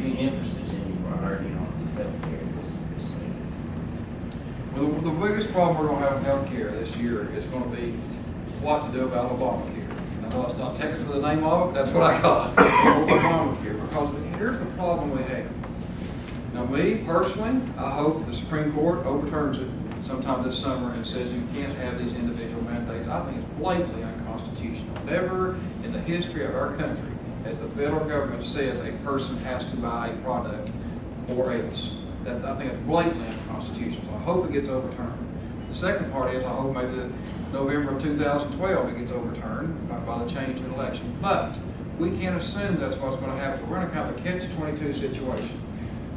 huge emphasis in your priority on healthcare this year? Well, the biggest problem we're going to have with healthcare this year is going to be what to do about Obamacare. I know it's not technically the name of it, but that's what I call it, Obamacare, because here's the problem we have. Now, me personally, I hope the Supreme Court overturns it sometime this summer and says you can't have these individual mandates. I think it's blatantly unconstitutional. Never in the history of our country has the federal government says a person has to buy a product or else. I think it's blatantly unconstitutional. So I hope it gets overturned. The second part is I hope maybe that November of 2012 it gets overturned by the change in election. But we can't assume that's what's going to happen. We're in a kind of a catch-22 situation.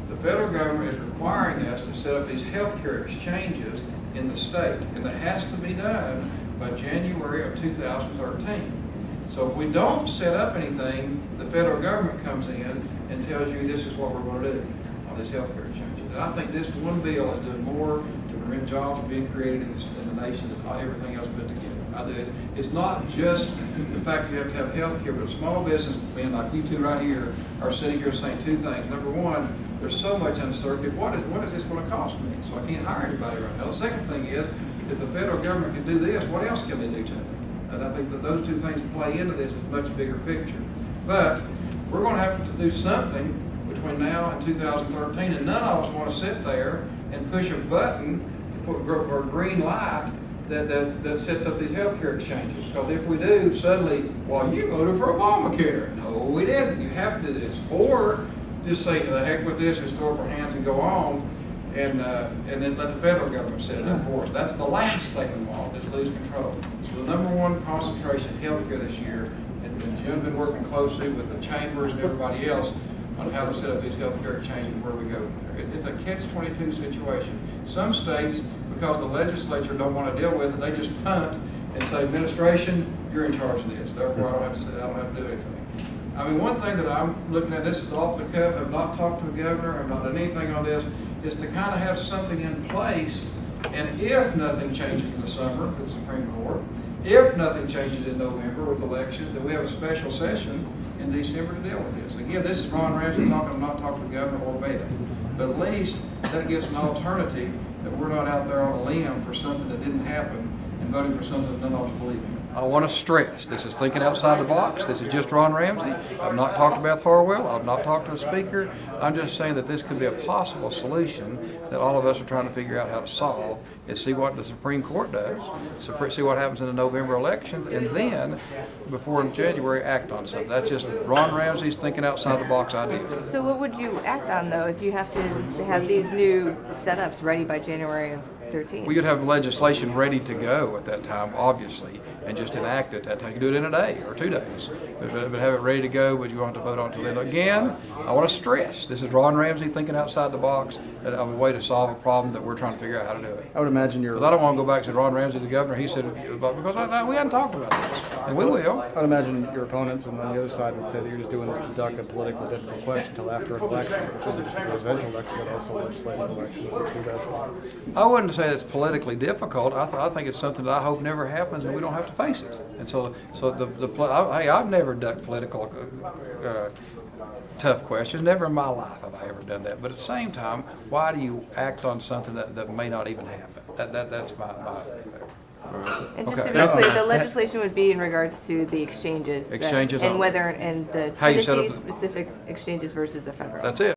The federal government is requiring us to set up these healthcare exchanges in the state, and that has to be done by January of 2013. So if we don't set up anything, the federal government comes in and tells you this is what we're going to do on these healthcare exchanges. And I think this one bill is doing more to prevent jobs from being created in the nation than everything else put together. I do. It's not just the fact you have to have health care, but small business men like you two right here are sitting here saying two things. Number one, there's so much uncertainty. What is this going to cost me? So I can't hire anybody right now. The second thing is, if the federal government can do this, what else can they do to me? And I think that those two things play into this much bigger picture. But we're going to have to do something between now and 2013, and none of us want to sit there and push a button to put a green light that sets up these healthcare exchanges. Because if we do, suddenly, well, you voted for Obamacare. No, we didn't. You have to do this. Or just say, the heck with this, and throw up our hands and go on, and then let the federal government set it up for us. That's the last thing we want, is lose control. So the number one concentration is healthcare this year, and Jim's been working closely with the chambers and everybody else on how to set up these healthcare exchanges and where we go from there. It's a catch-22 situation. Some states, because the legislature don't want to deal with it, they just punt and say, administration, you're in charge of this. Therefore, I don't have to do anything. I mean, one thing that I'm looking at, this is off the cuff, I've not talked to the governor, I've not done anything on this, is to kind of have something in place, and if nothing changes in the summer with the Supreme Court, if nothing changes in November with elections, then we have a special session in December to deal with this. Again, this is Ron Ramsey talking, I'm not talking to the governor or Beta, but at least that gives an alternative that we're not out there on a limb for something that didn't happen and voting for something that none of us believe in. I want to stress, this is thinking outside the box. This is just Ron Ramsey. I've not talked to Beth Harwell. I've not talked to the speaker. I'm just saying that this could be a possible solution that all of us are trying to figure out how to solve, is see what the Supreme Court does, see what happens in the November elections, and then, before in January, act on something. That's just Ron Ramsey's thinking outside the box idea. So what would you act on, though, if you have to have these new setups ready by January of 13? We could have legislation ready to go at that time, obviously, and just enact it. You can do it in a day or 2 days, but have it ready to go, but you won't have to vote on it until then. Again, I want to stress, this is Ron Ramsey thinking outside the box of a way to solve a problem that we're trying to figure out how to do it. I would imagine you're... Because I don't want to go back and say, Ron Ramsey, the governor, he said, because we hadn't talked about this, and we will. I'd imagine your opponents and on the other side would say that you're just doing this to duck a politically difficult question until after an election, which isn't just a presidential election, but also a legislative election or congressional. I wouldn't say it's politically difficult. I think it's something that I hope never happens and we don't have to face it. And so hey, I've never ducked political tough questions. Never in my life have I ever done that. But at the same time, why do you act on something that may not even happen? That's my And just Okay. eventually, the legislation would be in regards to the exchanges, Exchanges and on- whether and the How you set up Tennessee specific exchanges versus the federal. That's it.